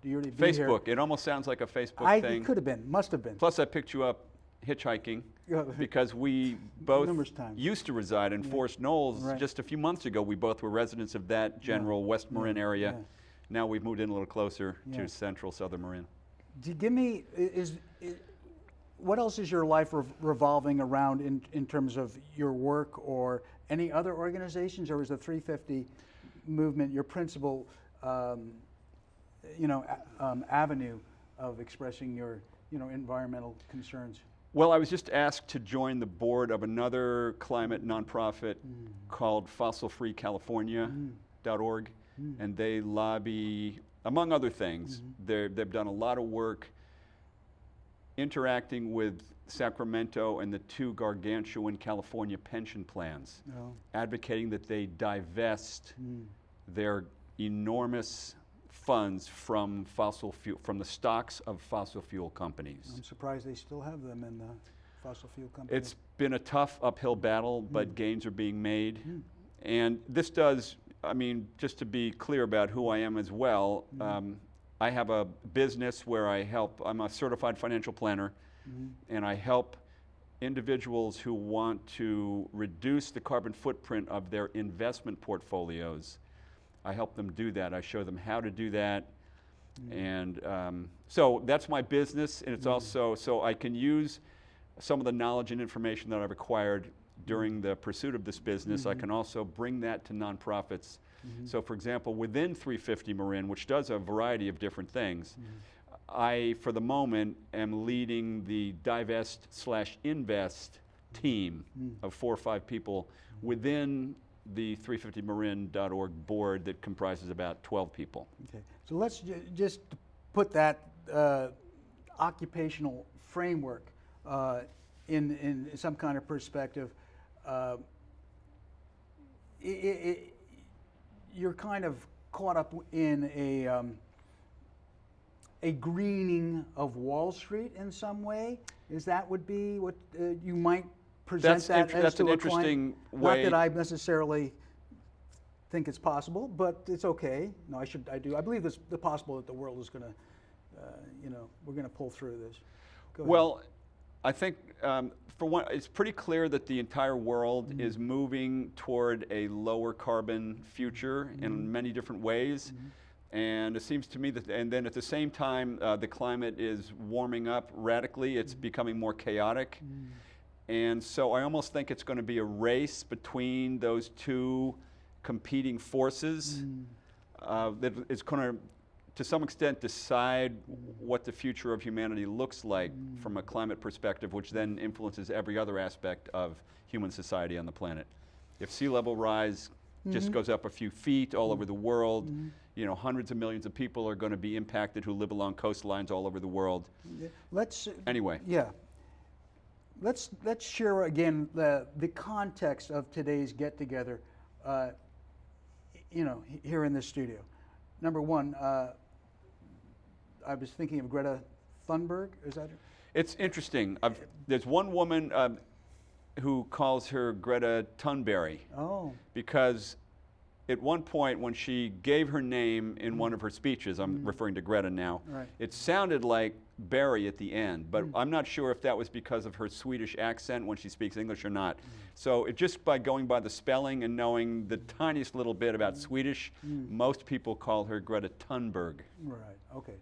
Do you already be here? Facebook. It almost sounds like a Facebook thing. It could have been, must have been. Plus, I picked you up hitchhiking because we both used to reside in Forest Knolls. Right. Just a few months ago, we both were residents of that general West Marin area. Yeah. Now we've moved in a little closer to central Southern Marin. Do you give me, what else is your life revolving around in terms of your work or any other organizations, or is the 350 movement your principal avenue of expressing your environmental concerns? Well, I was just asked to join the board of another climate nonprofit called fossilfreecalifornia.org, and they lobby, among other things, they've done a lot of work interacting with Sacramento and the two gargantuan California pension plans, advocating that they divest their enormous funds from fossil fuel, from the stocks of fossil fuel companies. I'm surprised they still have them in the fossil fuel companies. It's been a tough uphill battle, but gains are being made. And this does, I mean, just to be clear about who I am as well, I have a business where I'm a certified financial planner, and I help individuals who want to reduce the carbon footprint of their investment portfolios. I help them do that. I show them how to do that. And so that's my business, and it's also so I can use some of the knowledge and information that I've acquired during the pursuit of this business. I can also bring that to nonprofits. So for example, within 350 Marin, which does a variety of different things, I, for the moment, am leading the divest/invest team of 4 or 5 people within the 350marin.org board that comprises about 12 people. Okay, so let's just put that occupational framework in some kind of perspective. You're kind of caught up in a greening of Wall Street in some way. Is that would be what you might present That's to an a interesting client? way. Not that I necessarily think it's possible, but it's okay. No, I do. I believe it's possible that the world is going to, we're going to pull through this. Go ahead. Well, I think for one, it's pretty clear that the entire world is moving toward a lower carbon future in many different ways. And it seems to me that, and then at the same time, the climate is warming up radically. It's becoming more chaotic. And so I almost think it's going to be a race between those two competing forces that is going to some extent, decide what the future of humanity looks like from a climate perspective, which then influences every other aspect of human society on the planet. If sea level rise just goes up a few feet all over the world, hundreds of millions of people are going to be impacted who live along coastlines all over the world. Anyway. Yeah. Let's share again the context of today's get-together, here in the studio. Number one, I was thinking of Greta Thunberg. Is that? It's interesting. There's one woman who calls her Greta Thunberg. Oh. Because at one point when she gave her name in one of her speeches, I'm referring to Greta now, it sounded like Barry at the end, but I'm not sure if that was because of her Swedish accent when she speaks English or not. So just by going by the spelling and knowing the tiniest little bit about Swedish, most people call her Greta Thunberg. Right, okay.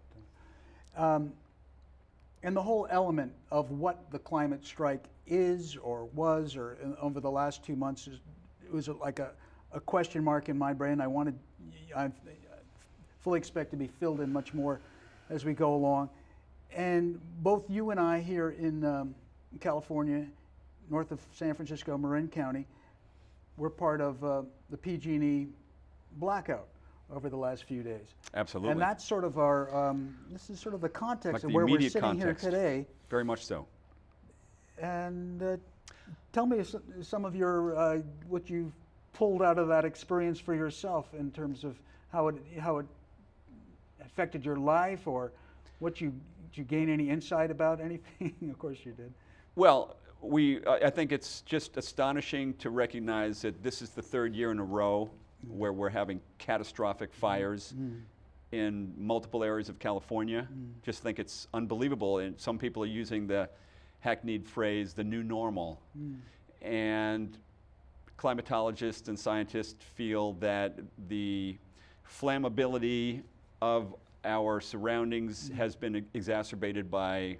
And the whole element of what the climate strike is or was or over the last 2 months, it was like a question mark in my brain. I fully expect to be filled in much more as we go along. And both you and I here in California, north of San Francisco, Marin County, we're part of the PG&E blackout over the last few days. Absolutely. And that's sort of our, this is sort of the context like of where we're sitting context. here today. Very much so. And tell me some of your, what you've pulled out of that experience for yourself in terms of how it affected your life, or did you gain any insight about anything? Of course you did. Well, I think it's just astonishing to recognize that this is the 3rd year in a row where we're having catastrophic fires in multiple areas of California. Just think it's unbelievable. And some people are using the hackneyed phrase, the new normal. And climatologists and scientists feel that the flammability of our surroundings has been exacerbated by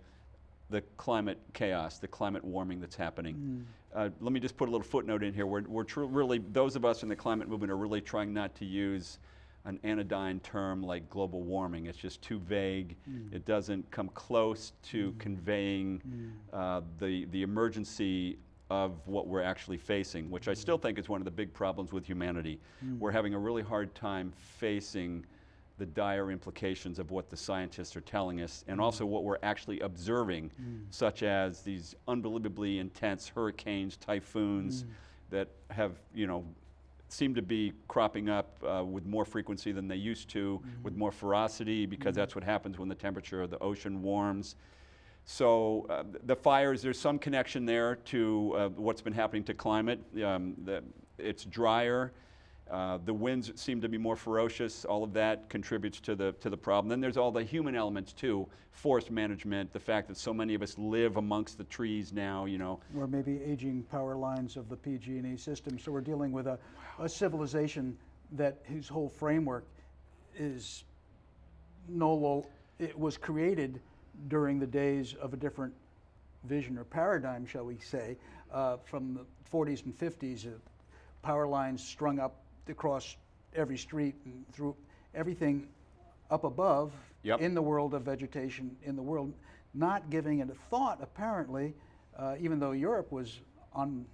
the climate chaos, the climate warming that's happening. Let me just put a little footnote in here. We're really, those of us in the climate movement are really trying not to use an anodyne term like global warming. It's just too vague. It doesn't come close to conveying the emergency of what we're actually facing, which I still think is one of the big problems with humanity. We're having a really hard time facing the dire implications of what the scientists are telling us, and also what we're actually observing, such as these unbelievably intense hurricanes, typhoons that have, seem to be cropping up with more frequency than they used to, with more ferocity, because that's what happens when the temperature of the ocean warms. So the fires, there's some connection there to what's been happening to climate. It's drier. The winds seem to be more ferocious. All of that contributes to the problem. Then there's all the human elements too, forest management, the fact that so many of us live amongst the trees now, Or maybe aging power lines of the PG&E system. So we're dealing with a civilization whose whole framework is it was created during the days of a different vision or paradigm, shall we say, from the 40s and 50s, power lines strung up across every street and through everything up above in the world of vegetation, in the world, not giving it a thought, apparently, even though Europe was on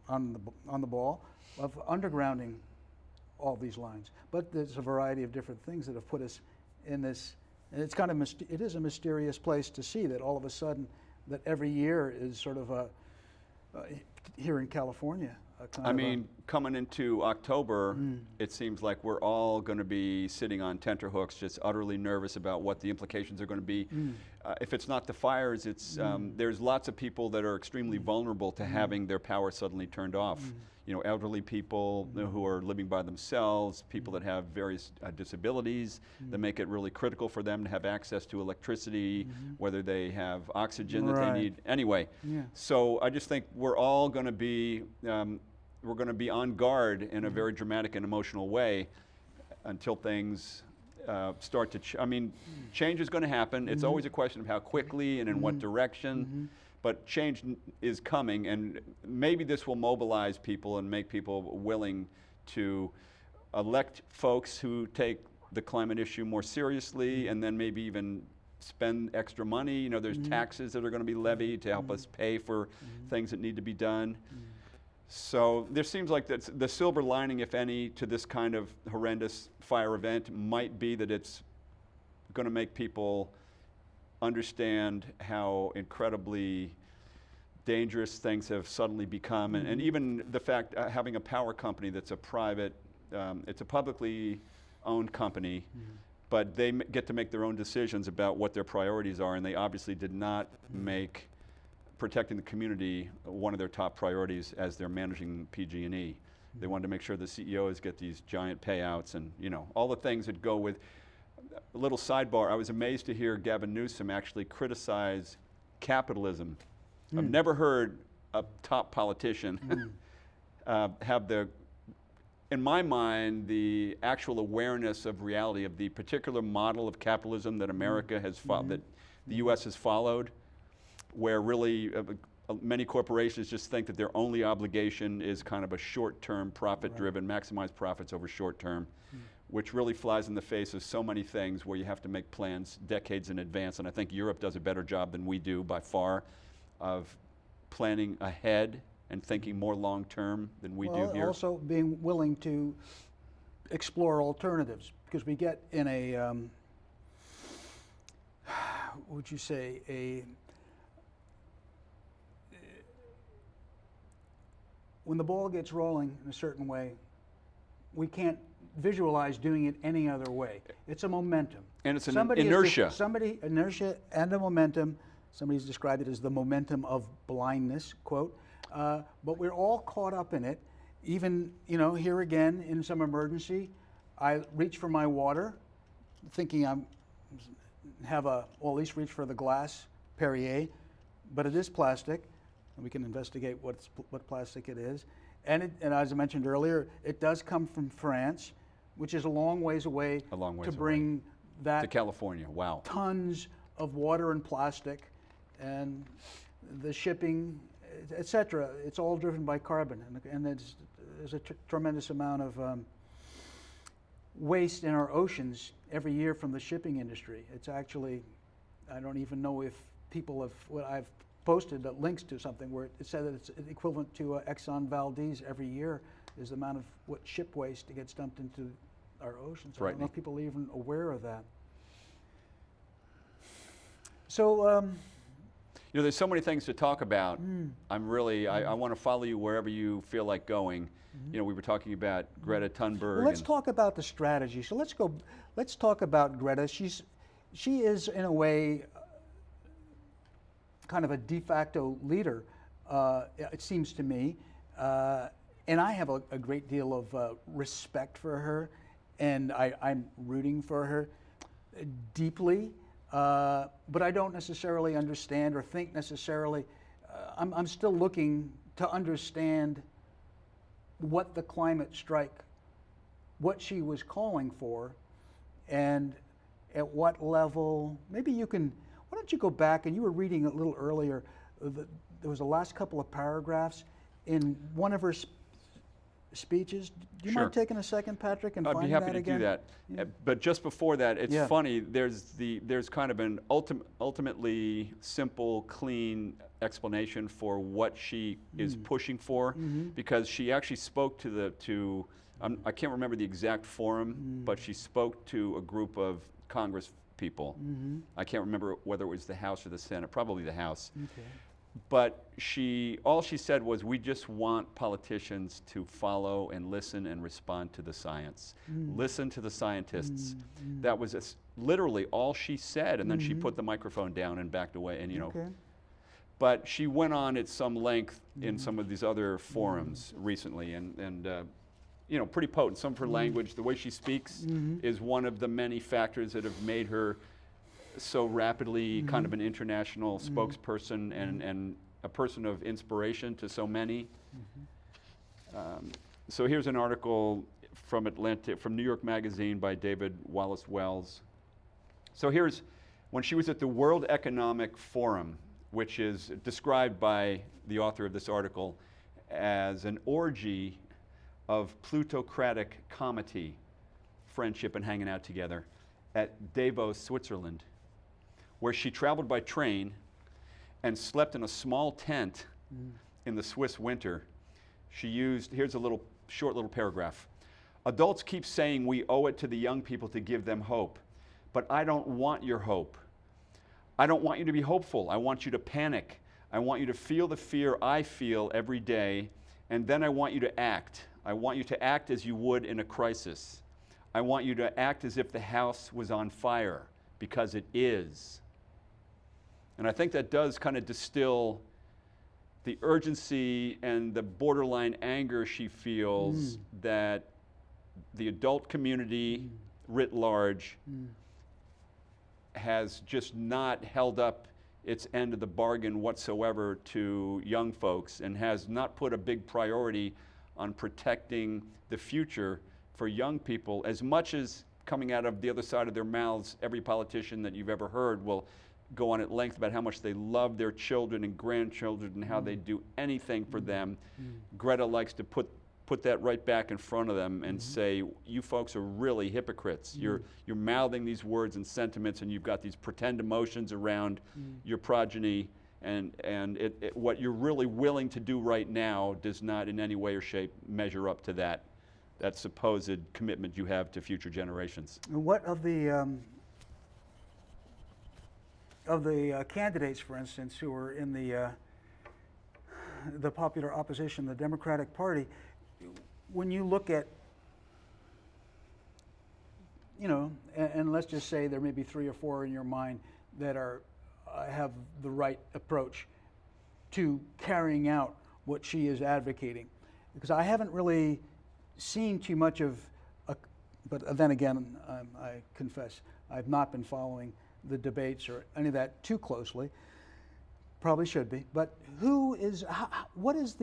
the ball, of undergrounding all these lines. But there's a variety of different things that have put us in this, and it's kind of it is a mysterious place to see that all of a sudden that every year is sort of here in California. I mean, coming into October, it seems like we're all going to be sitting on tenterhooks, just utterly nervous about what the implications are going to be. If it's not the fires, it's there's lots of people that are extremely vulnerable to having their power suddenly turned off. Elderly people who are living by themselves, people that have various disabilities that make it really critical for them to have access to electricity, whether they have oxygen that they need. Anyway, so I just think we're all going to be on guard in a very dramatic and emotional way until things start to change is going to happen. It's always a question of how quickly and in what direction. But change is coming, and maybe this will mobilize people and make people willing to elect folks who take the climate issue more seriously, and then maybe even spend extra money. There's taxes that are going to be levied to help us pay for things that need to be done. So there seems like that's the silver lining, if any, to this kind of horrendous fire event might be that it's going to make people understand how incredibly dangerous things have suddenly become, and even the fact having a power company that's a private, it's a publicly owned company, but they get to make their own decisions about what their priorities are, and they obviously did not make protecting the community one of their top priorities as they're managing PG&E. They wanted to make sure the CEOs get these giant payouts and all the things that go with. A little sidebar, I was amazed to hear Gavin Newsom actually criticize capitalism. I've never heard a top politician have in my mind, the actual awareness of reality of the particular model of capitalism that America has that the U.S. has followed, where really many corporations just think that their only obligation is kind of a short-term, profit-driven, maximize profits over short-term, which really flies in the face of so many things where you have to make plans decades in advance. And I think Europe does a better job than we do by far of planning ahead and thinking more long-term than we do here. Also being willing to explore alternatives, because we get in a, would you say, when the ball gets rolling in a certain way, we can't visualize doing it any other way. It's a momentum. And it's an inertia. Inertia and a momentum. Somebody's described it as the momentum of blindness, quote. But we're all caught up in it. Even, here again, in some emergency, I reach for my water, thinking I'm at least reach for the glass Perrier, but it is plastic, and we can investigate what plastic it is. And as I mentioned earlier, it does come from France, which is a long ways away to bring that to California. Wow. Tons of water and plastic, and the shipping, etc. It's all driven by carbon, and there's a tremendous amount of waste in our oceans every year from the shipping industry. It's actually, I don't even know if people have, what I've posted links to something where it said that it's equivalent to Exxon Valdez every year is the amount of what ship waste gets dumped into our oceans. I don't know if people are even aware of that. So, you know, there's so many things to talk about. I'm really, I want to follow you wherever you feel like going. You know, we were talking about Greta Thunberg. Well, let's talk about the strategy. So let's talk about Greta. She is in a way kind of a de facto leader, it seems to me. And I have a great deal of respect for her, and I'm rooting for her deeply. But I don't necessarily understand or think necessarily. I'm still looking to understand what the climate strike, what she was calling for, and at what level. Maybe you can. Why don't you go back, and you were reading a little earlier. There was the last couple of paragraphs in one of her speeches. Do you mind taking a second, Patrick, and finding that again? I'd be happy to do that. But just before that, it's funny. There's kind of an ultimately simple, clean explanation for what she is pushing for, because she actually spoke to I can't remember the exact forum, but she spoke to a group of Congress people. I can't remember whether it was the House or the Senate, probably the House. Okay. But all she said was, we just want politicians to follow and listen and respond to the science. Listen to the scientists. That was literally all she said, and then she put the microphone down and backed away. And but she went on at some length in some of these other forums recently, and you know, pretty potent. Some of her language, the way she speaks, is one of the many factors that have made her so rapidly kind of an international spokesperson and a person of inspiration to so many. So here's an article from New York Magazine by David Wallace Wells. So here's when she was at the World Economic Forum, which is described by the author of this article as an orgy of plutocratic comity, friendship and hanging out together at Davos, Switzerland, where she traveled by train and slept in a small tent in the Swiss winter. She used, here's a short little paragraph. Adults keep saying we owe it to the young people to give them hope, but I don't want your hope. I don't want you to be hopeful. I want you to panic. I want you to feel the fear I feel every day, and then I want you to act. I want you to act as you would in a crisis. I want you to act as if the house was on fire, because it is. And I think that does kind of distill the urgency and the borderline anger she feels that the adult community writ large has just not held up its end of the bargain whatsoever to young folks, and has not put a big priority on protecting the future for young people. As much as coming out of the other side of their mouths, every politician that you've ever heard will go on at length about how much they love their children and grandchildren and how they do anything for them. Greta likes to put that right back in front of them and say, you folks are really hypocrites. You're mouthing these words and sentiments, and you've got these pretend emotions around your progeny, and what you're really willing to do right now does not in any way or shape measure up to that supposed commitment you have to future generations. What of the candidates, for instance, who are in the popular opposition, the Democratic Party, when you look at, and let's just say there may be 3 or 4 in your mind that have the right approach to carrying out what she is advocating, because I haven't really seen too much of But then again, I confess, I've not been following the debates or any of that too closely. Probably should be. But what is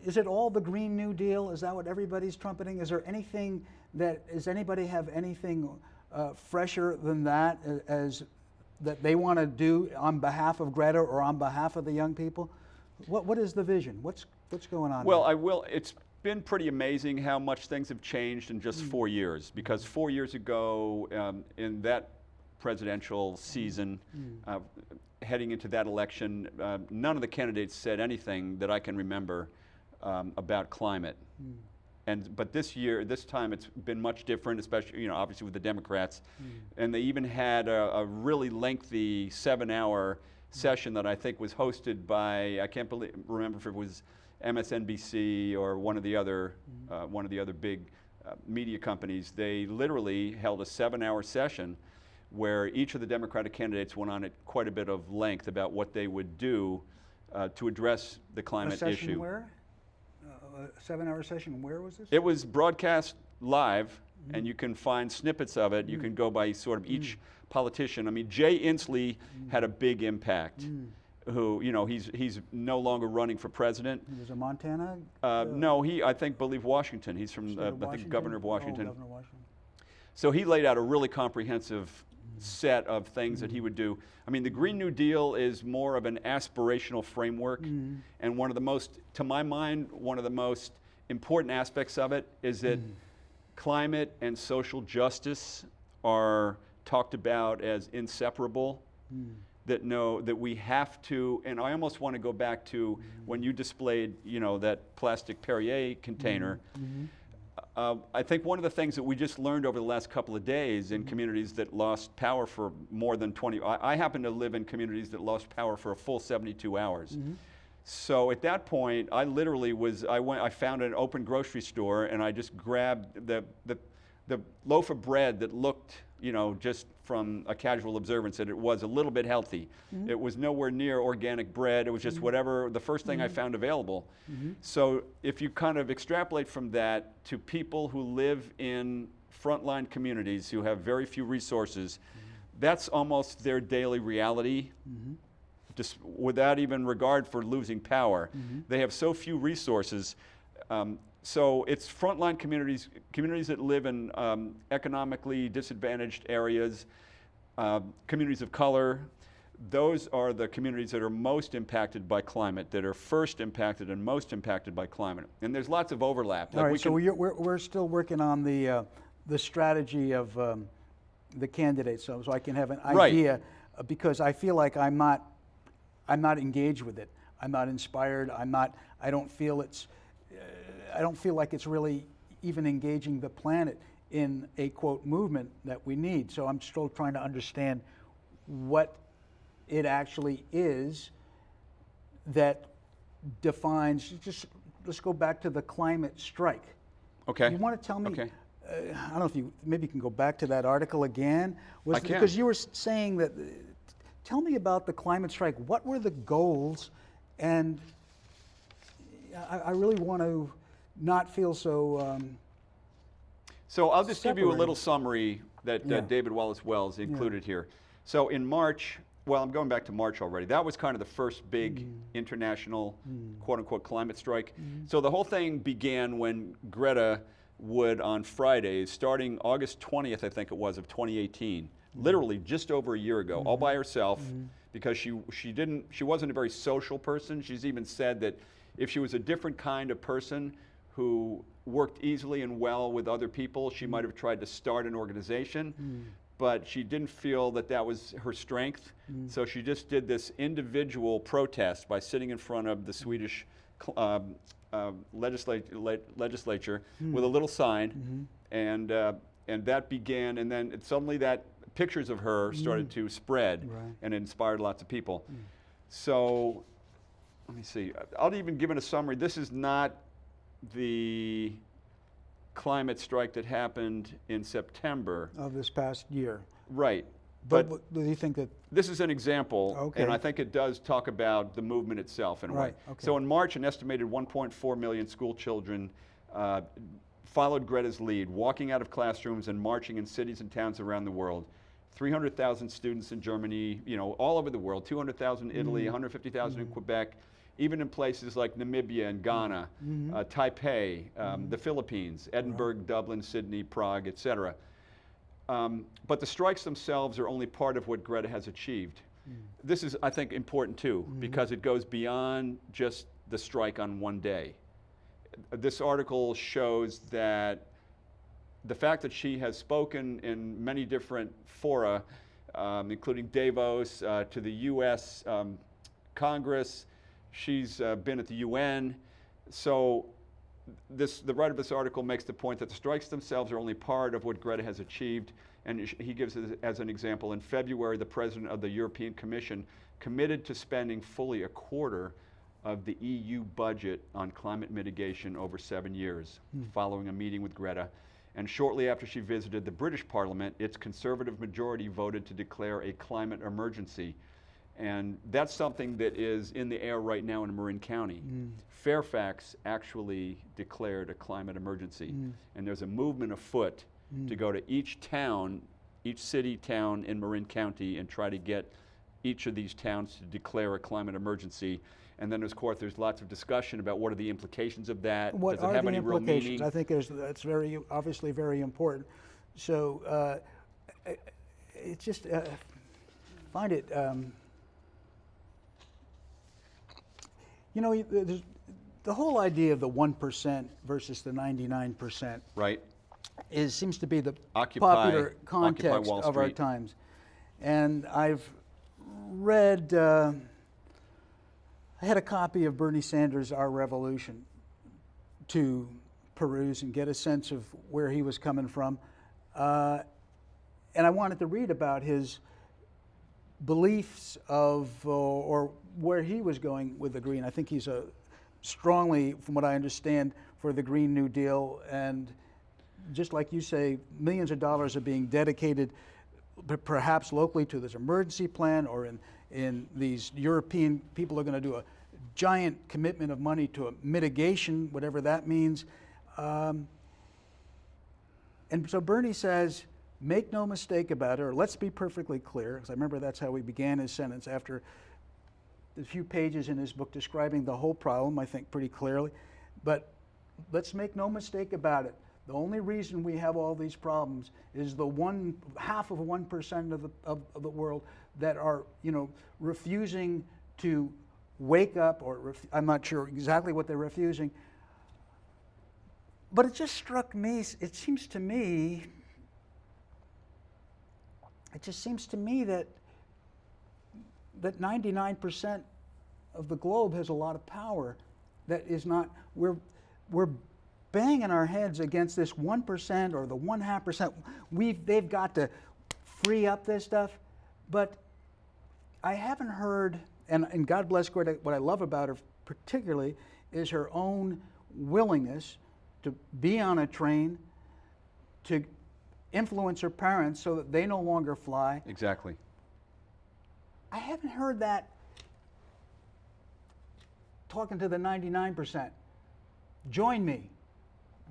is it all the Green New Deal? Is that what everybody's trumpeting? Is there anything does anybody have anything fresher than that that they want to do on behalf of Greta or on behalf of the young people? What is the vision? What's going on? Well, there? It's been pretty amazing how much things have changed in just 4 years. Because 4 years ago, in that presidential season, heading into that election, none of the candidates said anything that I can remember about climate. But this time it's been much different, especially, obviously with the Democrats. And they even had a really lengthy 7-hour session that I think was hosted by, I can't remember if it was MSNBC or one of the other big media companies. They literally held a 7-hour session where each of the Democratic candidates went on at quite a bit of length about what they would do to address the climate issue. A session where? A 7-hour session, where was this? It was broadcast live, and you can find snippets of it. You can go by sort of each politician. I mean, Jay Inslee had a big impact. Who, he's no longer running for president. He was a Montana? No, I believe Washington. He's from, I think, governor of Washington. Oh, Governor of Washington. So he laid out a really comprehensive set of things that he would do. I mean, the Green New Deal is more of an aspirational framework, and to my mind, one of the most important aspects of it is that climate and social justice are talked about as inseparable. That we have to, and I almost want to go back to when you displayed, that plastic Perrier container. I think one of the things that we just learned over the last couple of days in communities that lost power for more than 20, I happen to live in communities that lost power for a full 72 hours. So at that point, I literally I found an open grocery store and I just grabbed the loaf of bread that looked, just from a casual observance that it was a little bit healthy. It was nowhere near organic bread. It was just whatever, the first thing I found available. So if you kind of extrapolate from that to people who live in frontline communities who have very few resources, that's almost their daily reality, just without even regard for losing power. They have so few resources. So it's frontline communities that live in economically disadvantaged areas, communities of color. Those are the communities that are most impacted by climate, that are first impacted and most impacted by climate. And there's lots of overlap. All right, so we're still working on the strategy of the candidates, so I can have an idea, because I feel like I'm not engaged with it. I'm not inspired. I don't feel like it's really even engaging the planet in a, quote, movement that we need. So I'm still trying to understand what it actually is that defines, let's go back to the climate strike. Okay. You want to tell me, okay. I don't know if maybe you can go back to that article again. I can. Because you were saying that, tell me about the climate strike. What were the goals? And I really want to not feel so So I'll just give you a separated. little summary that David Wallace Wells included here. So in March, well, I'm going back to March already. That was kind of the first big international, quote-unquote, climate strike. So the whole thing began when Greta would, on Fridays, starting August 20th, I think it was, of 2018, literally just over a year ago, all by herself, because she wasn't a very social person. She's even said that if she was a different kind of person who worked easily and well with other people, she might have tried to start an organization, but she didn't feel that that was her strength. So she just did this individual protest by sitting in front of the Swedish legislature with a little sign, and that began, and then suddenly that pictures of her started to spread, and it inspired lots of people. So let me see, I'll even give it a summary. This is not the climate strike that happened in September. Of this past year. Right. But do you think that... This is an example, and I think it does talk about the movement itself in a way. Okay. So in March, an estimated 1.4 million school children followed Greta's lead, walking out of classrooms and marching in cities and towns around the world. 300,000 students in Germany, all over the world, 200,000 in Italy, 150,000 in Quebec, even in places like Namibia and Ghana, Taipei, the Philippines, Edinburgh, Dublin, Sydney, Prague, etc. But the strikes themselves are only part of what Greta has achieved. This is, I think, important too, because it goes beyond just the strike on one day. This article shows that the fact that she has spoken in many different fora, including Davos, to the US Congress, she's been at the UN. So the writer of this article makes the point that the strikes themselves are only part of what Greta has achieved. And he gives it as an example. In February, the president of the European Commission committed to spending fully a quarter of the EU budget on climate mitigation over 7 years, following a meeting with Greta. And shortly after she visited the British Parliament, its Conservative majority voted to declare a climate emergency. And that's something that is in the air right now in Marin County. Fairfax actually declared a climate emergency. And there's a movement afoot to go to each town, each city, town in Marin County and try to get each of these towns to declare a climate emergency. And then, of course, there's lots of discussion about what are the implications of that. What Does it are have the any real implications? meaning? I think that's very, obviously very important. So it's just, find it, the whole idea of the 1% versus the 99%. Right. Seems to be the Occupy popular context Wall of our Street. times. And I've read, I had a copy of Bernie Sanders' Our Revolution to peruse and get a sense of where he was coming from. And I wanted to read about his beliefs of, or where he was going with the Green. I think he's strongly, from what I understand, for the Green New Deal. And just like you say, millions of dollars are being dedicated, perhaps locally, to this emergency plan, or in these European, people are going to do a giant commitment of money to a mitigation, whatever that means. And so Bernie says, make no mistake about it, or let's be perfectly clear, because I remember that's how he began his sentence after the few pages in his book describing the whole problem, I think pretty clearly. But let's make no mistake about it. The only reason we have all these problems is the 0.5% of the world that are, refusing to wake up, or I'm not sure exactly what they're refusing. But it just struck me, it seems to me that 99% of the globe has a lot of power that is not, we're banging our heads against this 1% or the 0.5%. They've got to free up this stuff. But I haven't heard, and God bless Greta, what I love about her particularly is her own willingness to be on a train, to influence her parents so that they no longer fly. Exactly. I haven't heard that talking to the 99%. Join me.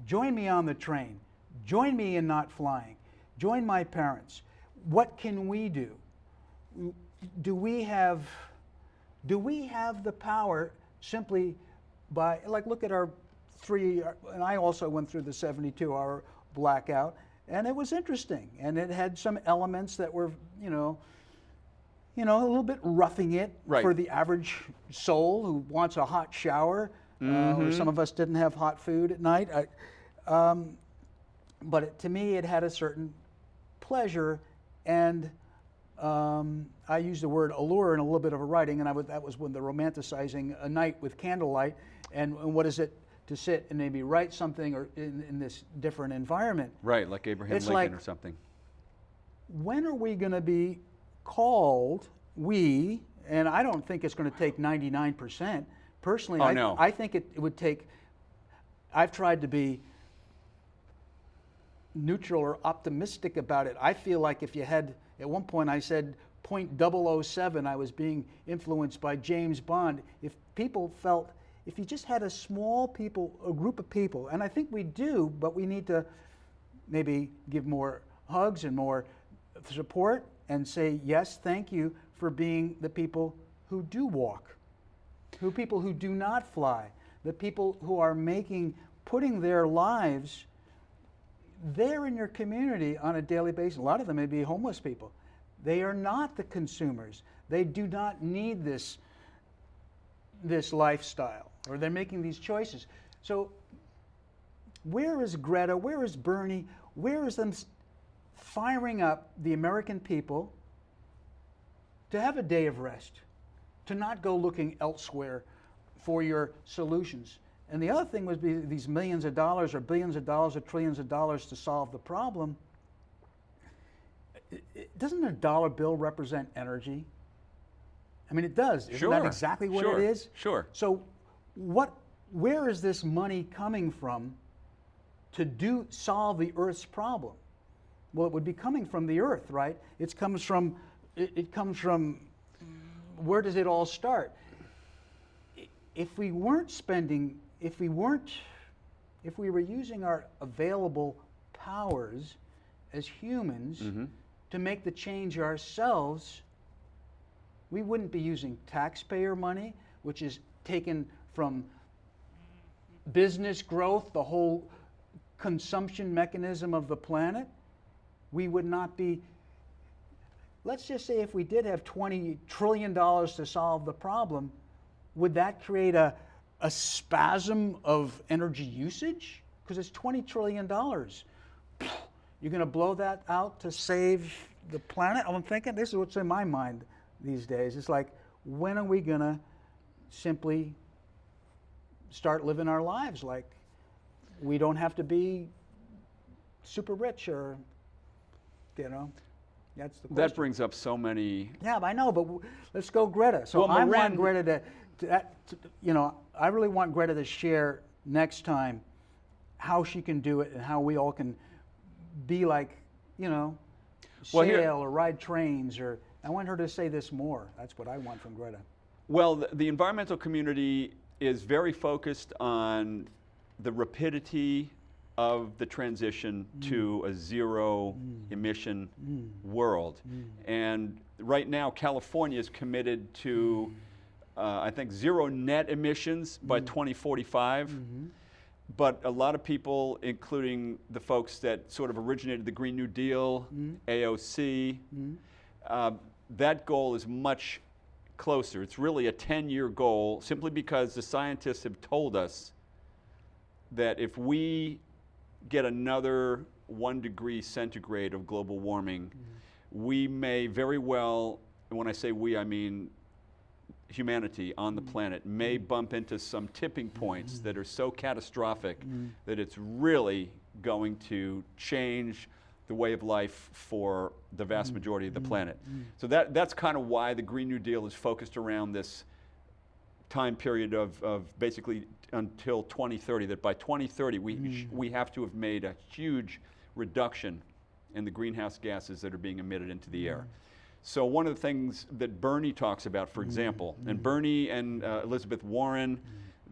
Join me on the train. Join me in not flying. Join my parents. What can we do? Do we have the power simply by, like, look at our and I also went through the 72-hour blackout, and it was interesting, and it had some elements that were, a little bit roughing it for the average soul who wants a hot shower. Or some of us didn't have hot food at night. But to me, it had a certain pleasure, and I used the word allure in a little bit of a writing, and that was when the romanticizing a night with candlelight, and what is it to sit and maybe write something or in this different environment. Right, like Abraham Lincoln or something. When are we going to be called, and I don't think it's going to take 99%. Personally, I think it would take, I've tried to be neutral or optimistic about it. I feel like if you had, at one point I said 0.007, I was being influenced by James Bond. If people felt if you just had a group of people, and I think we do, but we need to maybe give more hugs and more support and say, yes, thank you for being the people who do walk, people who do not fly, the people who are putting their lives there in your community on a daily basis. A lot of them may be homeless people. They are not the consumers. They do not need this lifestyle, or they're making these choices. So where is Greta? Where is Bernie? Where is them firing up the American people to have a day of rest, to not go looking elsewhere for your solutions? And the other thing was these millions of dollars or billions of dollars or trillions of dollars to solve the problem. Doesn't a dollar bill represent energy? I mean, it does. Isn't that exactly what it is? Sure. So where is this money coming from to solve the Earth's problem? Well, it would be coming from the Earth, right? It comes from where does it all start? If we were using our available powers as humans to make the change ourselves, we wouldn't be using taxpayer money, which is taken from business growth, the whole consumption mechanism of the planet. We would not be, let's just say if we did have $20 trillion to solve the problem, would that create a spasm of energy usage? Because it's $20 trillion. You're going to blow that out to save the planet? I'm thinking, this is what's in my mind these days. It's like, when are we going to simply start living our lives like we don't have to be super rich, or, that's the question. That brings up so many. Yeah, I know, but let's go Greta. So I want Greta I really want Greta to share next time how she can do it and how we all can be like, sail or ride trains, or I want her to say this more. That's what I want from Greta. Well, the environmental community is very focused on the rapidity of the transition to a zero emission world. And right now, California is committed to, I think, zero net emissions by 2045. But a lot of people, including the folks that sort of originated the Green New Deal, AOC, that goal is much closer. It's really a 10-year goal, simply because the scientists have told us that if we get another 1 degree centigrade of global warming, we may very well, and when I say we, I mean humanity on the planet, may bump into some tipping points that are so catastrophic that it's really going to change the way of life for the vast majority of the planet. So that's kind of why the Green New Deal is focused around this time period of basically until 2030, that by 2030 we have to have made a huge reduction in the greenhouse gases that are being emitted into the air. So one of the things that Bernie talks about, for example, and Bernie and Elizabeth Warren,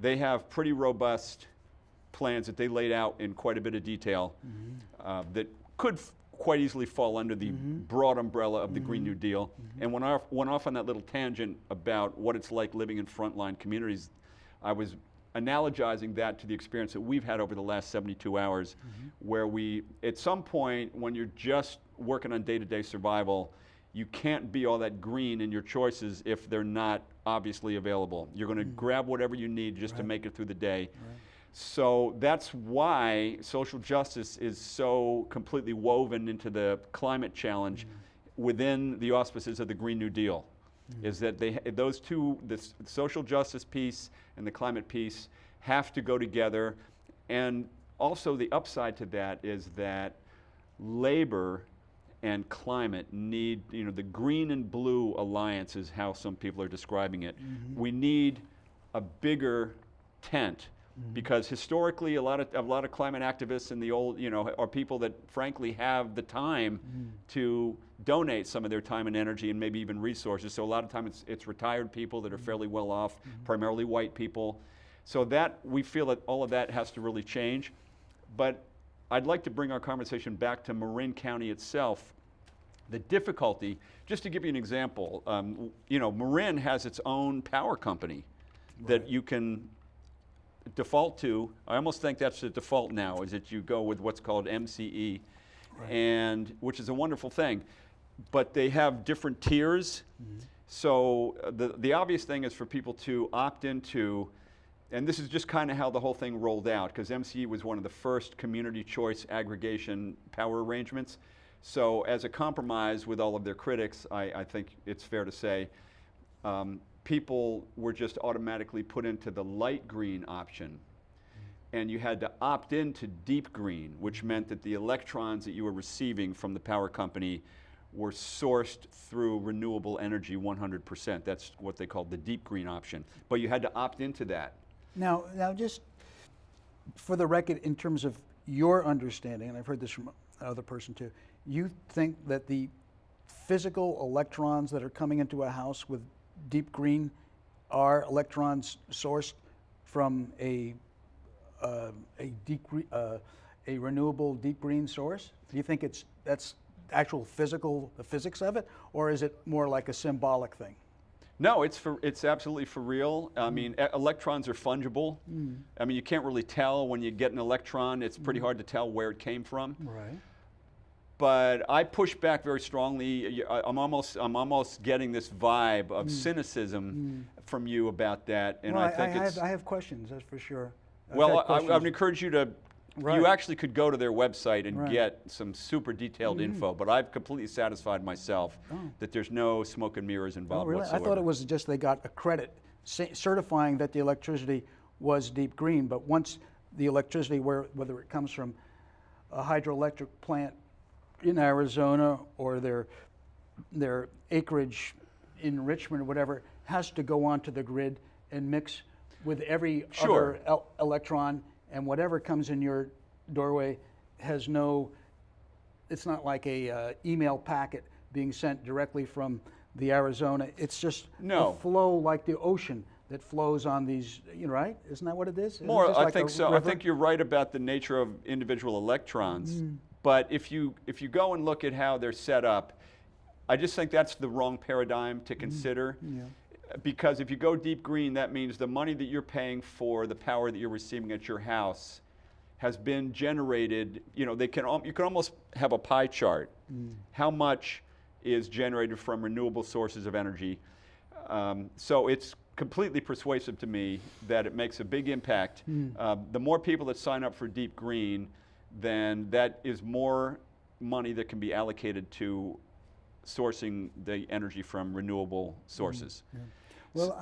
they have pretty robust plans that they laid out in quite a bit of detail that could quite easily fall under the broad umbrella of the Green New Deal. And when I went off on that little tangent about what it's like living in frontline communities, I was analogizing that to the experience that we've had over the last 72 hours, where we, at some point, when you're just working on day-to-day survival, you can't be all that green in your choices if they're not obviously available. You're going to grab whatever you need just to make it through the day. So that's why social justice is so completely woven into the climate challenge within the auspices of the Green New Deal. Is that those two, the social justice piece and the climate piece, have to go together. And also the upside to that is that labor and climate need, the green and blue alliance is how some people are describing it. We need a bigger tent, because historically a lot of climate activists in the old, are people that frankly have the time to donate some of their time and energy and maybe even resources. So a lot of times it's retired people that are fairly well off, primarily white people. So that, we feel that all of that has to really change. But I'd like to bring our conversation back to Marin County itself. The difficulty, just to give you an example, Marin has its own power company that you can default to. I almost think that's the default now, is that you go with what's called MCE, and which is a wonderful thing. But they have different tiers. So the obvious thing is for people to opt into, and this is just kind of how the whole thing rolled out, because MCE was one of the first community choice aggregation power arrangements. So as a compromise with all of their critics, I think it's fair to say, people were just automatically put into the light green option. And you had to opt into deep green, which meant that the electrons that you were receiving from the power company were sourced through renewable energy 100%. That's what they called the deep green option. But you had to opt into that. Now just for the record, in terms of your understanding, and I've heard this from another person too, you think that the physical electrons that are coming into a house with deep green are electrons sourced from a renewable deep green source? Do you think that's actual the physics of it, or is it more like a symbolic thing? No, it's absolutely for real. I mean, electrons are fungible. I mean, you can't really tell when you get an electron. It's pretty hard to tell where it came from. Right. But I push back very strongly. I'm almost getting this vibe of cynicism from you about that, and well, I think I have questions, that's for sure. Well, I would encourage you to. Right. You actually could go to their website and get some super detailed info, but I've completely satisfied myself that there's no smoke and mirrors involved whatsoever. I thought it was just they got a credit certifying that the electricity was deep green, but once the electricity, whether it comes from a hydroelectric plant in Arizona or their acreage in Richmond or whatever, has to go onto the grid and mix with every other electron, and whatever comes in your doorway has it's not like a email packet being sent directly from the Arizona. It's just a flow like the ocean that flows on these, right? Isn't that what it is? More, I think so. River? I think you're right about the nature of individual electrons. But if you go and look at how they're set up, I just think that's the wrong paradigm to consider. Because if you go deep green, that means the money that you're paying for the power that you're receiving at your house has been generated. You can almost have a pie chart. How much is generated from renewable sources of energy? So it's completely persuasive to me that it makes a big impact. The more people that sign up for deep green, then that is more money that can be allocated to sourcing the energy from renewable sources. Well,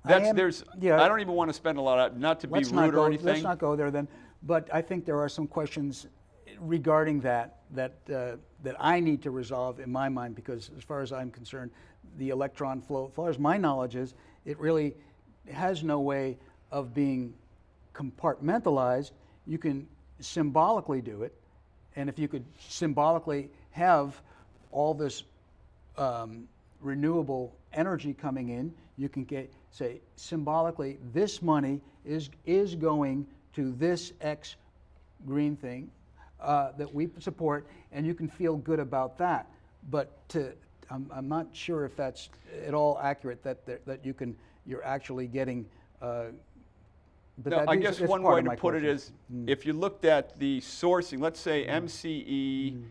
I don't even want to spend a lot of, not to be rude or anything. Let's not go there then, but I think there are some questions regarding that I need to resolve in my mind, because as far as I'm concerned, the electron flow, as far as my knowledge is, it really has no way of being compartmentalized. You can symbolically do it, and if you could symbolically have all this renewable energy coming in, you can say symbolically, this money is going to this X green thing that we support, and you can feel good about that. But I'm not sure if that's at all accurate, that you're actually getting. I guess one way to put it is, if you looked at the sourcing, let's say MCE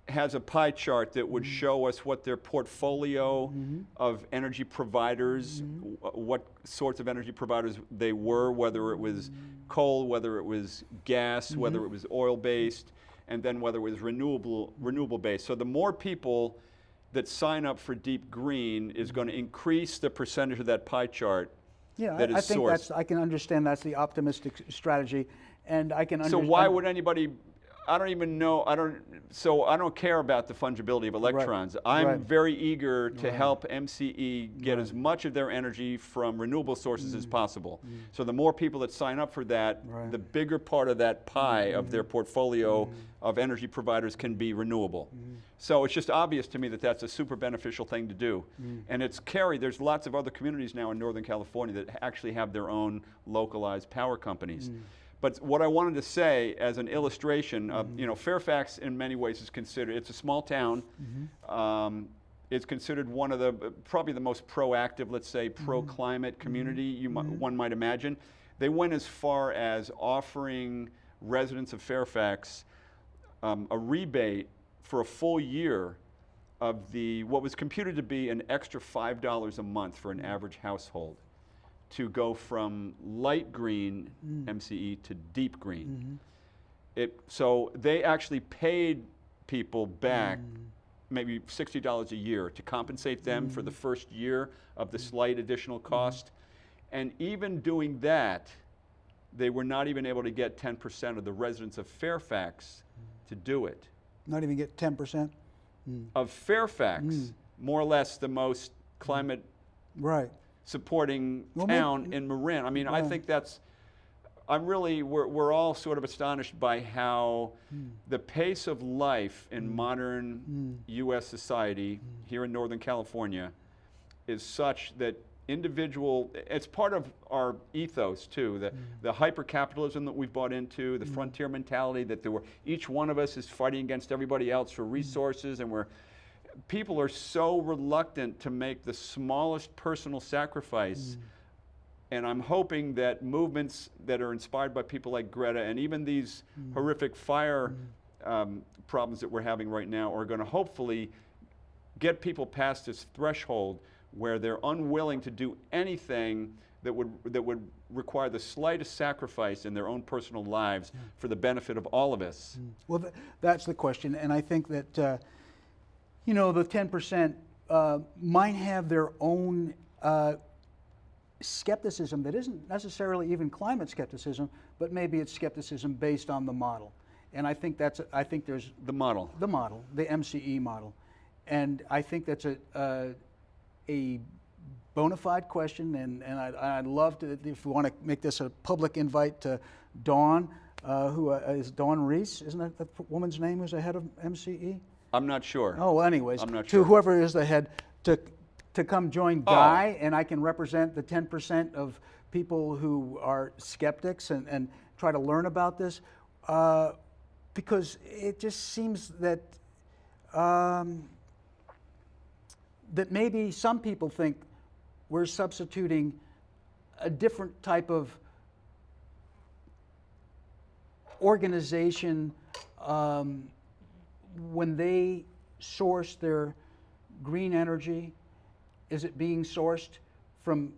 has a pie chart that would show us what their portfolio of energy providers, what sorts of energy providers they were, whether it was coal, whether it was gas, whether it was oil-based, and then whether it was renewable-based. So the more people that sign up for deep green is going to increase the percentage of that pie chart that is sourced. I can understand that's the optimistic strategy, and I can understand. So why would anybody I don't even know. So I don't care about the fungibility of electrons. I'm Right. very eager to Right. help MCE get as much of their energy from renewable sources as possible. So the more people that sign up for that, Right. the bigger part of that pie of their portfolio of energy providers can be renewable. So it's just obvious to me that that's a super beneficial thing to do. And it's carried, there's lots of other communities now in Northern California that actually have their own localized power companies. But what I wanted to say as an illustration of, Fairfax in many ways is considered, it's a small town. It's considered one of the, probably the most proactive, let's say, pro-climate community one might imagine. They went as far as offering residents of Fairfax a rebate for a full year of what was computed to be an extra $5 a month for an average household, to go from light green MCE to deep green. So they actually paid people back maybe $60 a year to compensate them for the first year of the slight additional cost. And even doing that, they were not even able to get 10% of the residents of Fairfax to do it. Not even get 10%? Of Fairfax, more or less the most climate Right. supporting town in Marin. I mean, I think that's, we're all sort of astonished by how the pace of life in modern U.S. society here in Northern California is such that it's part of our ethos too, the hyper-capitalism that we've bought into, the frontier mentality that each one of us is fighting against everybody else for resources, and people are so reluctant to make the smallest personal sacrifice. And I'm hoping that movements that are inspired by people like Greta, and even these horrific fire problems that we're having right now, are going to hopefully get people past this threshold where they're unwilling to do anything that would require the slightest sacrifice in their own personal lives for the benefit of all of us. Well, that's the question, and I think that the 10% might have their own skepticism that isn't necessarily even climate skepticism, but maybe it's skepticism based on the model. And I think there's the model, the MCE model, and I think that's a bona fide question, and I'd love to, if we want to make this a public invite to Dawn, who is Dawn Reese, isn't that the woman's name who's the head of MCE? I'm not sure. Oh, well, anyways, I'm not to sure. whoever is the head, to come join Guy, and I can represent the 10% of people who are skeptics and try to learn about this, because it just seems that that maybe some people think we're substituting a different type of organization when they source their green energy. Is it being sourced from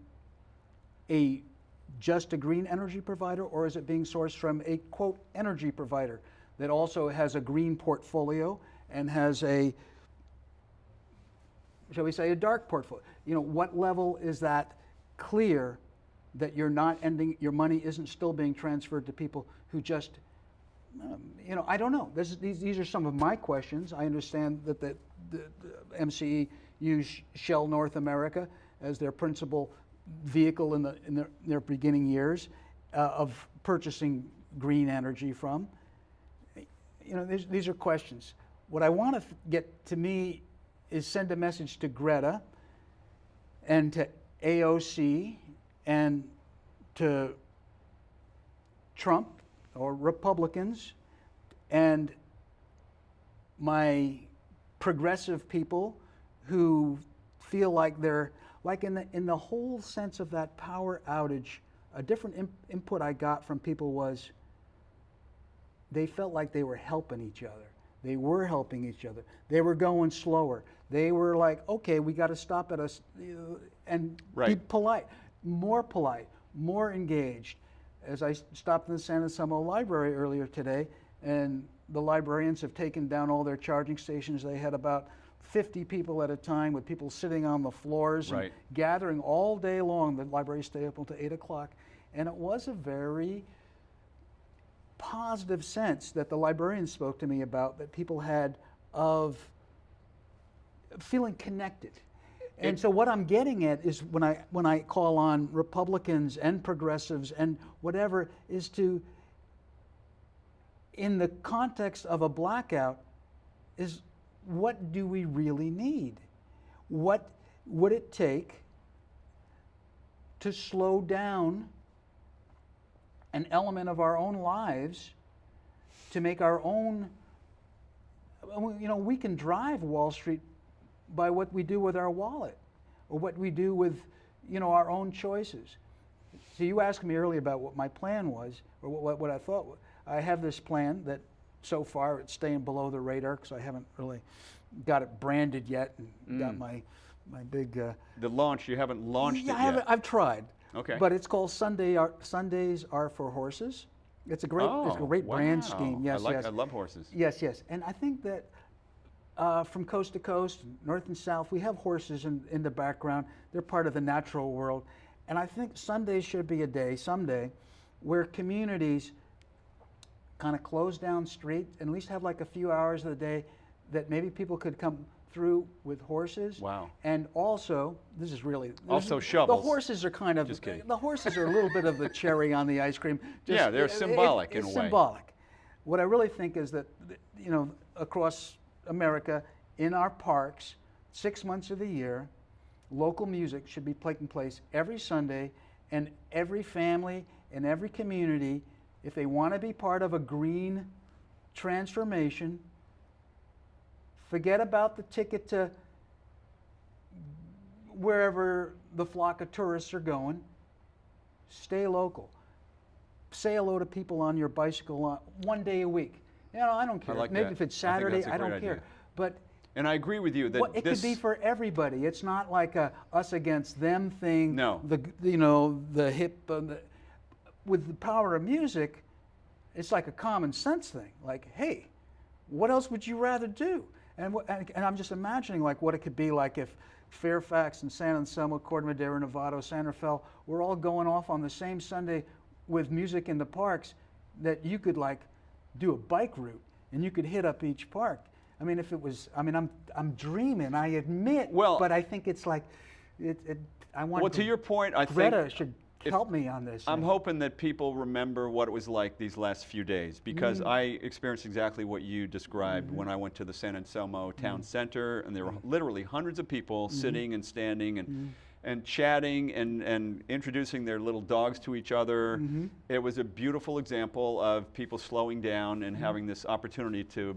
just a green energy provider, or is it being sourced from a, quote, energy provider that also has a green portfolio and has a, shall we say, a dark portfolio? What level is that clear that you're not your money isn't still being transferred to people who just, I don't know. These are some of my questions. I understand that the MCE use Shell North America as their principal vehicle in their beginning years of purchasing green energy from. These are questions. What I want to get to me is send a message to Greta and to AOC and to Trump or Republicans and my progressive people who feel like they're, like in the whole sense of that power outage, a different input I got from people was they felt like they were helping each other. They were helping each other. They were going slower. They were like, okay, we got to stop at us and be polite, more engaged. As I stopped in the San Rafael Library earlier today, and the librarians have taken down all their charging stations. They had about 50 people at a time, with people sitting on the floors and gathering all day long. The library stayed up until 8 o'clock. And it was a very positive sense that the librarian spoke to me about, that people had, of feeling connected. And so what I'm getting at is when I call on Republicans and progressives and whatever, is to, in the context of a blackout, is what do we really need? What would it take to slow down an element of our own lives to make our own, we can drive Wall Street by what we do with our wallet or what we do with, our own choices. So you asked me earlier about what my plan was, or what I thought. I have this plan that so far it's staying below the radar because I haven't really got it branded yet and got my big... the launch, you haven't launched it yet. I've tried. Okay. But it's called Sundays Are for Horses. It's a great brand scheme. Yes, I love horses. Yes. And I think that from coast to coast, north and south, we have horses in the background. They're part of the natural world. And I think Sundays should be a day, someday, where communities kind of close down street and at least have like a few hours of the day that maybe people could come through with horses. Wow. And also, this is really... Also shovels. The horses are kind of... Just kidding. The horses are a little bit of the cherry on the ice cream. Yeah, they're symbolic in a way. It's symbolic. What I really think is that, across America, in our parks, 6 months of the year, local music should be taking place every Sunday, and every family and every community, if they want to be part of a green transformation, forget about the ticket to wherever the flock of tourists are going. Stay local. Say hello to people on your bicycle one day a week. I don't care. I like Maybe that. if it's I think Saturday, that's a I don't great care. idea. But and I agree with you that it could be for everybody. It's not like a us against them thing. No. The hip. With the power of music, it's like a common sense thing. Like, hey, what else would you rather do? And I'm just imagining like what it could be like if Fairfax and San Anselmo, Corte Madera, Novato, San Rafael were all going off on the same Sunday with music in the parks, that you could like do a bike route and you could hit up each park. I mean, if it was, I'm dreaming, I admit, but I think it's like, I want. Well, to your point, I think Greta should help me on this. I'm hoping that people remember what it was like these last few days, because I experienced exactly what you described when I went to the San Anselmo town center, and there were literally hundreds of people sitting and standing and chatting and introducing their little dogs to each other. It was a beautiful example of people slowing down and having this opportunity to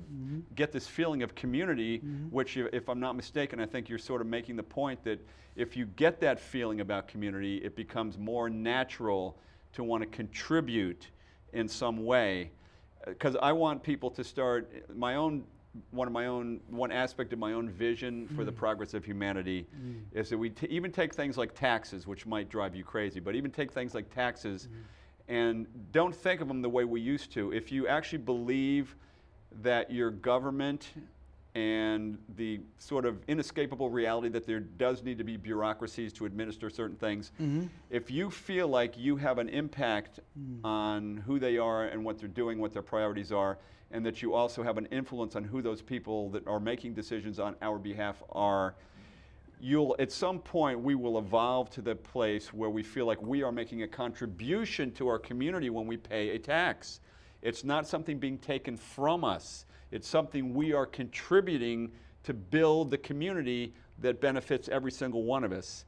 get this feeling of community, which, if I'm not mistaken, I think you're sort of making the point that if you get that feeling about community, it becomes more natural to want to contribute in some way. Because I want people to start one aspect of my own vision for the progress of humanity is that we even take things like taxes, which might drive you crazy, but even take things like taxes and don't think of them the way we used to. If you actually believe that your government and the sort of inescapable reality that there does need to be bureaucracies to administer certain things, if you feel like you have an impact on who they are and what they're doing, what their priorities are, and that you also have an influence on who those people that are making decisions on our behalf are, at some point we will evolve to the place where we feel like we are making a contribution to our community when we pay a tax. It's not something being taken from us. It's something we are contributing to build the community that benefits every single one of us.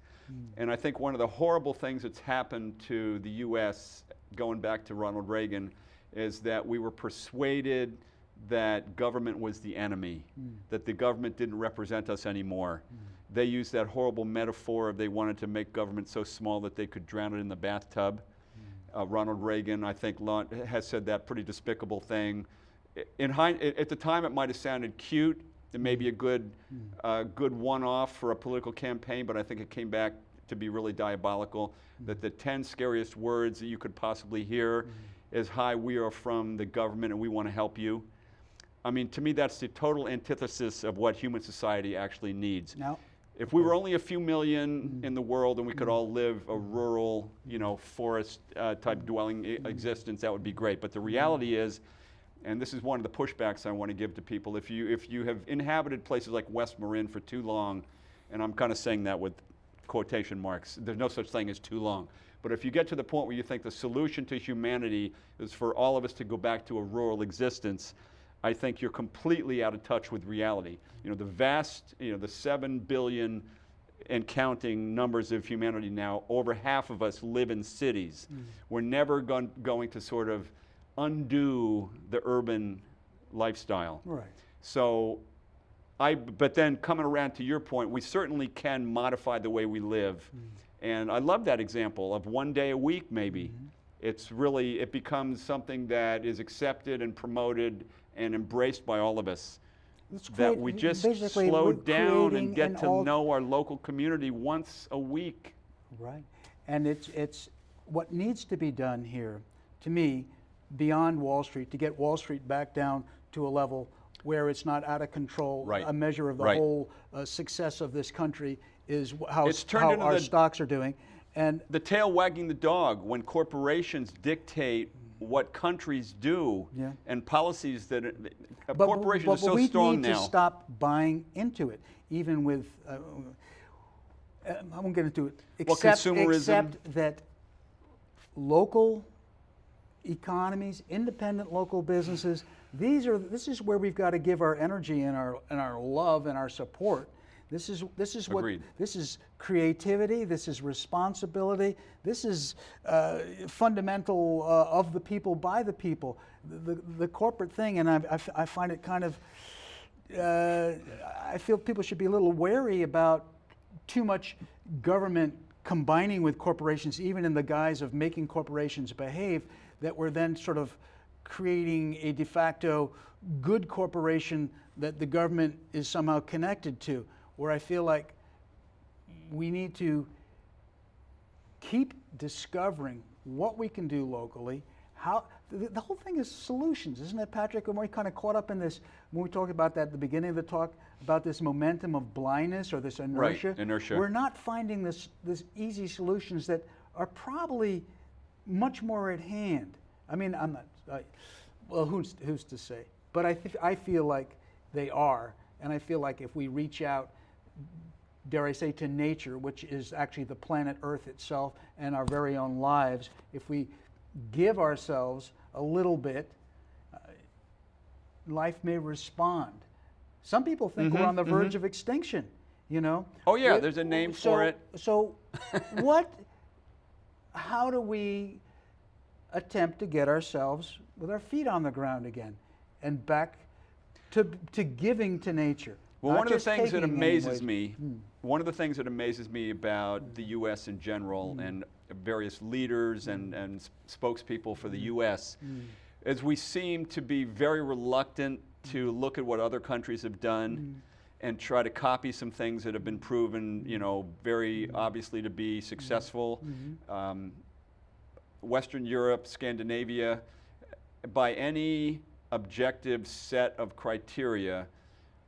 And I think one of the horrible things that's happened to the U.S., going back to Ronald Reagan, is that we were persuaded that government was the enemy, that the government didn't represent us anymore. They used that horrible metaphor of they wanted to make government so small that they could drown it in the bathtub. Ronald Reagan, I think, has said that pretty despicable thing. At the time, it might have sounded cute. It may be a good one-off for a political campaign, but I think it came back to be really diabolical. That the 10 scariest words that you could possibly hear is, "Hi, we are from the government and we want to help you." I mean, to me, that's the total antithesis of what human society actually needs. Now, If we were only a few million in the world and we could all live a rural, forest type dwelling existence, that would be great. But the reality is, and this is one of the pushbacks I want to give to people, if you have inhabited places like West Marin for too long, and I'm kind of saying that with quotation marks, there's no such thing as too long. But if you get to the point where you think the solution to humanity is for all of us to go back to a rural existence, I think you're completely out of touch with reality. The vast, the 7 billion and counting numbers of humanity now, over half of us live in cities. We're never going to sort of undo the urban lifestyle. Right. So, but then coming around to your point, we certainly can modify the way we live. And I love that example of 1 day a week, maybe. It becomes something that is accepted and promoted and embraced by all of us. That we just slow down and get to know our local community once a week. Right. And it's what needs to be done here, to me, beyond Wall Street, to get Wall Street back down to a level where it's not out of control. Right. A measure of the Right. whole success of this country is how It's turned into our the- stocks are doing. And The tail wagging the dog when corporations dictate what countries do, Yeah. and policies that a but corporation is so we strong need now. to stop buying into it, even with. I won't get into it. Consumerism. Except that local economies, independent local businesses, this is where we've got to give our energy and our love and our support. This is what Agreed. this is creativity. This is responsibility. This is fundamental of the people by the people. The corporate thing, and I find it kind of. I feel people should be a little wary about too much government combining with corporations, even in the guise of making corporations behave. That we're then sort of creating a de facto good corporation that the government is somehow connected to, where I feel like we need to keep discovering what we can do locally. How the whole thing is solutions, isn't it, Patrick? And we're kind of caught up in this when we talked about that at the beginning of the talk about this momentum of blindness or this inertia. Right, inertia. We're not finding this easy solutions that are probably much more at hand. I mean, I'm not. Well, who's to say? But I feel like they are, and I feel like if we reach out, dare I say, to nature, which is actually the planet Earth itself and our very own lives, if we give ourselves a little bit, life may respond. Some people think we're on the verge of extinction, Oh yeah, there's a name for it. So how do we attempt to get ourselves with our feet on the ground again and back to giving to nature? Well, Not one of the just things that taking amazes anyways. me, one of the things that amazes me about the U.S. in general and various leaders and spokespeople for the U.S. is we seem to be very reluctant to look at what other countries have done and try to copy some things that have been proven, very obviously to be successful. Western Europe, Scandinavia, by any objective set of criteria,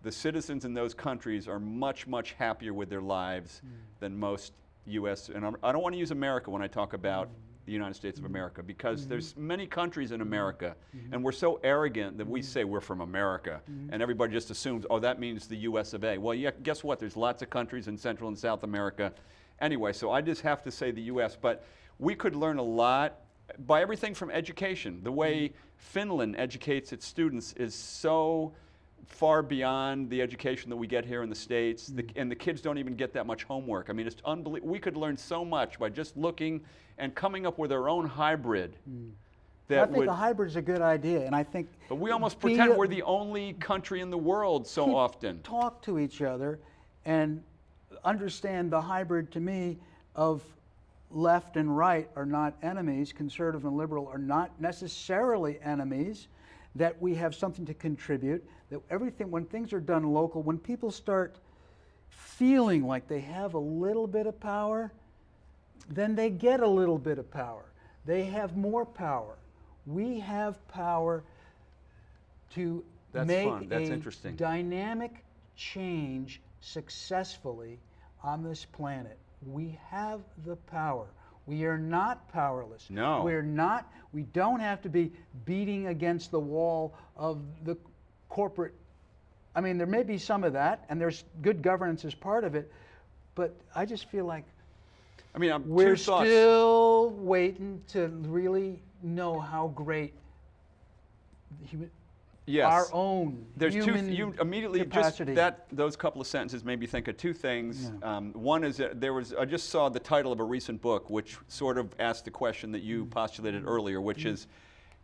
the citizens in those countries are much, much happier with their lives than most U.S. And I don't want to use America when I talk about the United States of America, because there's many countries in America, and we're so arrogant that we say we're from America, and everybody just assumes, oh, that means the U.S. of A. Well, yeah, guess what? There's lots of countries in Central and South America. Anyway, so I just have to say the U.S., but we could learn a lot by everything from education. The way Finland educates its students is so far beyond the education that we get here in the States, and the kids don't even get that much homework. I mean, it's unbelievable. We could learn so much by just looking and coming up with our own hybrid. I think a hybrid is a good idea, and I think. But we almost pretend we're the only country in the world so often. Talk to each other, and understand the hybrid to me of left and right are not enemies. Conservative and liberal are not necessarily enemies. That we have something to contribute. That everything, when things are done local, when people start feeling like they have a little bit of power, then they get a little bit of power. They have more power. We have power to make That's a interesting. dynamic change successfully on this planet. We have the power. We are not powerless. No. We don't have to be beating against the wall of the corporate. I mean, there may be some of that, and there's good governance as part of it, but I just feel like we're still waiting to really know how great our own human you immediately capacity. just those couple of sentences made me think of two things. Yeah. One is I just saw the title of a recent book which sort of asked the question that you postulated earlier, which is,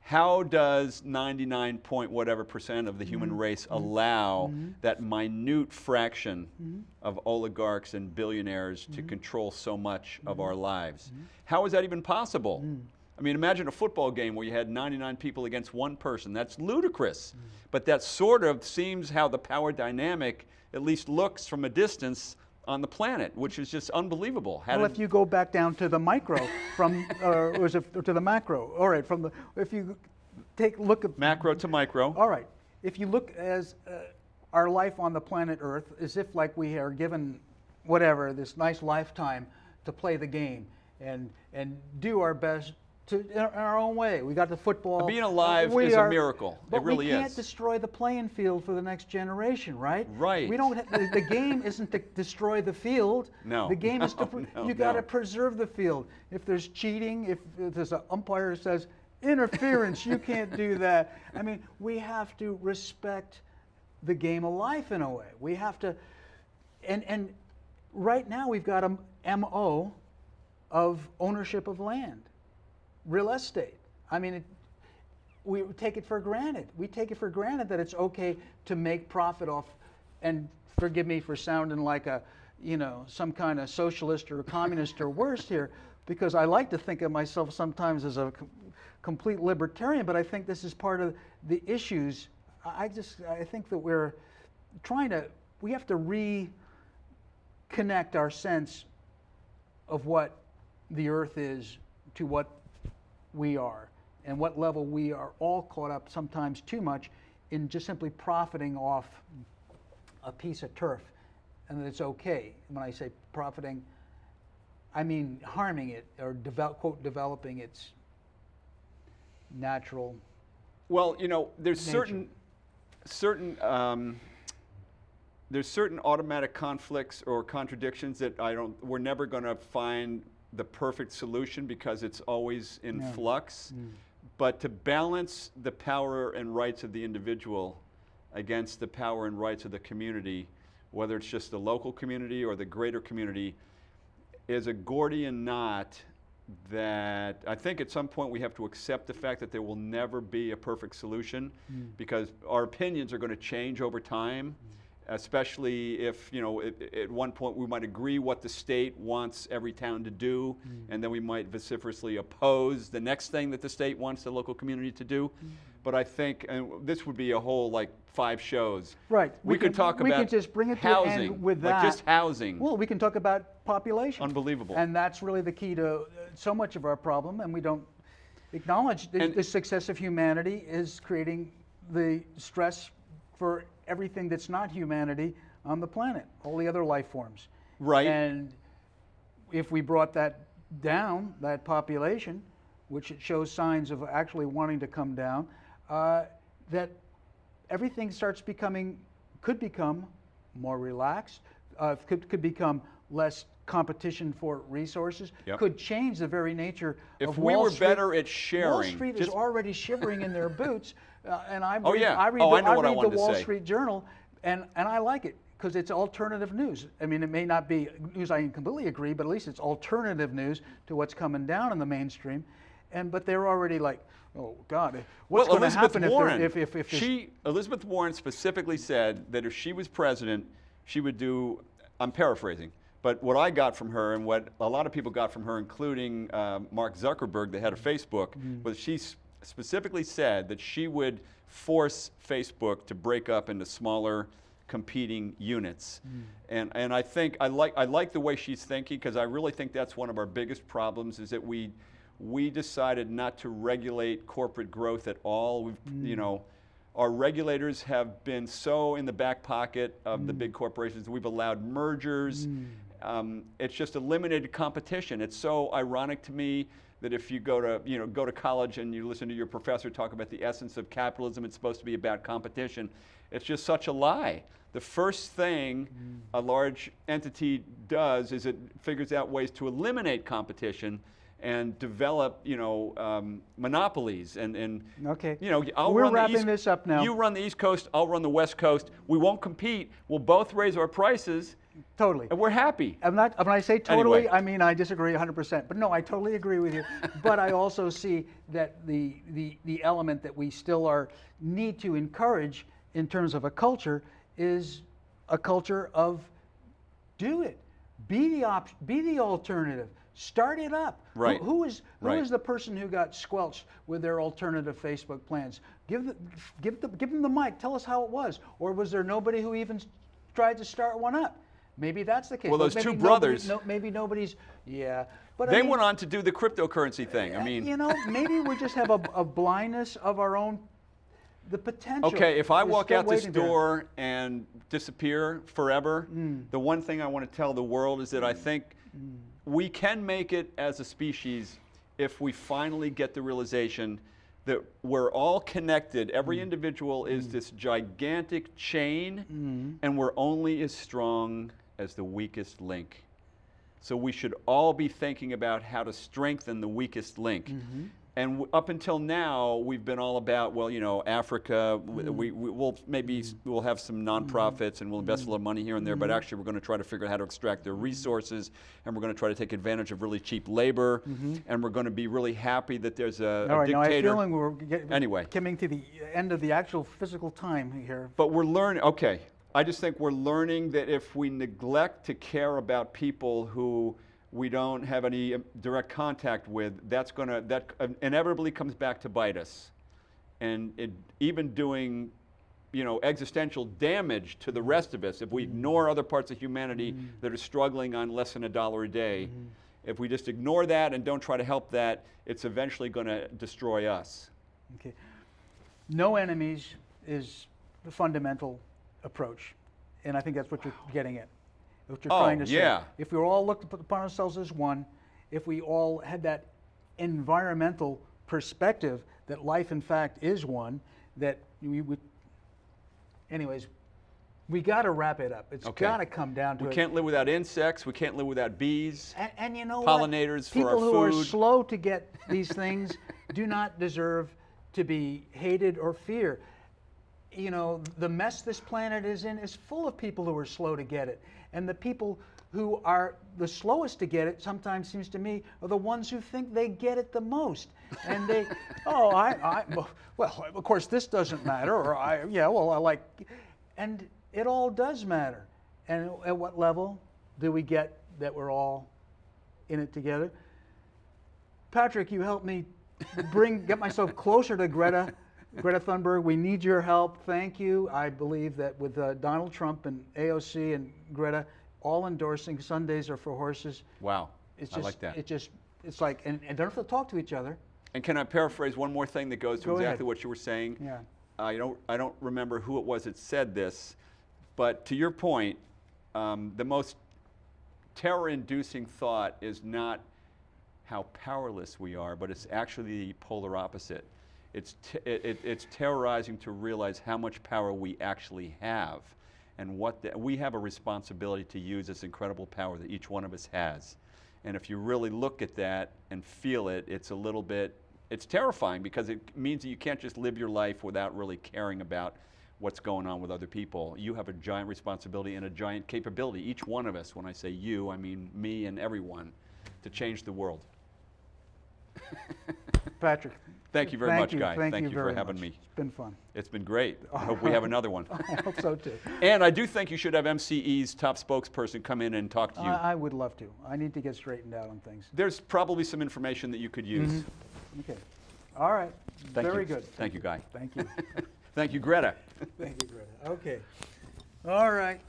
how does 99% of the human race allow that minute fraction of oligarchs and billionaires to control so much of our lives? How is that even possible? I mean, imagine a football game where you had 99 people against one person. That's ludicrous. But that sort of seems how the power dynamic at least looks from a distance on the planet, which is just unbelievable. Well, if you go back down to the micro, or was it to the macro? All right, if you look at macro to micro. All right, if you look as our life on the planet Earth, as if like we are given this nice lifetime to play the game and do our best in our own way. We got the football. Being alive is a miracle. But it really is. We can't destroy the playing field for the next generation, right? Right. We don't. The game isn't to destroy the field. No. The game is you got to preserve the field. If there's cheating, if there's an umpire who says interference, you can't do that. I mean, we have to respect the game of life in a way. We have to, and right now we've got a MO of ownership of land. Real estate. I mean, we take it for granted. We take it for granted that it's okay to make profit off, and forgive me for sounding like some kind of socialist or a communist or worse here, because I like to think of myself sometimes as a complete libertarian, but I think this is part of the issues. I think that we have to reconnect our sense of what the earth is to what we are, and what level we are all caught up, sometimes too much, in just simply profiting off a piece of turf, and that it's okay. And when I say profiting, I mean harming it, or quote, developing its natural. Well, there's nature. There's certain automatic conflicts or contradictions that we're never going to find the perfect solution, because it's always in flux. But to balance the power and rights of the individual against the power and rights of the community, whether it's just the local community or the greater community, is a Gordian knot that I think at some point we have to accept the fact that there will never be a perfect solution, because our opinions are going to change over time. Especially if, at one point we might agree what the state wants every town to do, and then we might vociferously oppose the next thing that the state wants the local community to do. But I think, and this would be a whole 5 shows. Right. We could talk about we could just bring it housing, to an end with that. just housing. Well, we can talk about population. Unbelievable. And that's really the key to so much of our problem, and we don't acknowledge the success of humanity is creating the stress for everything that's not humanity on the planet, all the other life forms. Right. And if we brought that down, that population, which it shows signs of actually wanting to come down, that everything could become more relaxed, could become less competition for resources, could change the very nature of Wall Street. If we were better at sharing. Wall Street is already shivering in their boots, and I read the Wall Street Journal, and I like it because it's alternative news. I mean, it may not be news I completely agree, but at least it's alternative news to what's coming down in the mainstream. But they're already like, oh God, what's going to happen if Elizabeth Warren specifically said that if she was president, she would do, I'm paraphrasing, but what I got from her and what a lot of people got from her, including Mark Zuckerberg, the head of Facebook, was she specifically said that she would force Facebook to break up into smaller competing units. And I think I like the way she's thinking, because I really think that's one of our biggest problems, is that we decided not to regulate corporate growth at all. Our regulators have been so in the back pocket of the big corporations. We've allowed mergers It's just a limited competition. It's so ironic to me that if you go to college and you listen to your professor talk about the essence of capitalism, it's supposed to be about competition. It's just such a lie. The first thing a large entity does is it figures out ways to eliminate competition and develop, monopolies and Okay. I'll We're run the wrapping this up now. You run the East Coast, I'll run the West Coast. We won't compete. We'll both raise our prices. Totally. And we're happy. When I say totally, Anyway. I mean I disagree 100%. But no, I totally agree with you. But I also see that the element that we still need to encourage in terms of a culture is a culture of do it, be the alternative, start it up. Right. Who is Right. the person who got squelched with their alternative Facebook plans? Give them the mic. Tell us how it was. Or was there nobody who even tried to start one up? Maybe that's the case. Well, those Maybe two brothers. maybe nobody's. Yeah. But They went on to do the cryptocurrency thing. I mean, maybe we just have a blindness of our own, the potential. okay, if I is walk still out this waiting there. door and disappear forever, the one thing I want to tell the world is that I think we can make it as a species if we finally get the realization that we're all connected. Every individual is this gigantic chain, and we're only as strong as the weakest link. So we should all be thinking about how to strengthen the weakest link. And up until now, we've been all about, Africa. We'll have some nonprofits and we'll invest a lot of money here and there. But actually, we're going to try to figure out how to extract their resources, and we're going to try to take advantage of really cheap labor, and we're going to be really happy that there's a All right, now I have a dictator. feeling we're Anyway. coming to the end of the actual physical time here. But we're learning. Okay, I just think we're learning that if we neglect to care about people who we don't have any direct contact with, that inevitably comes back to bite us, and even doing, existential damage to the rest of us if we ignore other parts of humanity that are struggling on less than $1 a day. If we just ignore that and don't try to help that, it's eventually going to destroy us. Okay. No enemies is the fundamental approach, and I think that's what you're getting at. What you're trying to say. Yeah. If we all looked upon ourselves as one, if we all had that environmental perspective that life in fact is one, that we would. Anyways, we got to wrap it up. It's Okay. got to come down to We it. can't live without insects. We can't live without bees. And you know pollinators what? for our People who are food. slow to get these things do not deserve to be hated or feared. The mess this planet is in is full of people who are slow to get it. And the people who are the slowest to get it, sometimes seems to me, are the ones who think they get it the most. And they, well, of course this doesn't matter, or I like, and it all does matter. And at what level do we get that we're all in it together? Patrick, you helped me get myself closer to Greta Thunberg. We need your help. Thank you. I believe that with Donald Trump and AOC and Greta all endorsing Sundays are for horses. Wow, It's I just, like that. It's like, and don't have to talk to each other. And can I paraphrase one more thing that goes to Go exactly ahead. what you were saying? Yeah. I don't remember who it was that said this, but to your point, the most terror-inducing thought is not how powerless we are, but it's actually the polar opposite. It's terrorizing to realize how much power we actually have, and we have a responsibility to use this incredible power that each one of us has. And if you really look at that and feel it, it's terrifying, because it means that you can't just live your life without really caring about what's going on with other people. You have a giant responsibility and a giant capability, each one of us. When I say you, I mean me and everyone, to change the world. Patrick. Thank you very much, you. Guy. Thank you for very having much. me. It's been fun. It's been great. I hope we have another one. I hope so too. And I do think you should have MCE's top spokesperson come in and talk to you. I would love to. I need to get straightened out on things. There's probably some information that you could use. Okay. All right. Thank Very you. good. Thank you, Guy. Thank you. Thank you, Greta. Thank you, Greta. Okay. All right.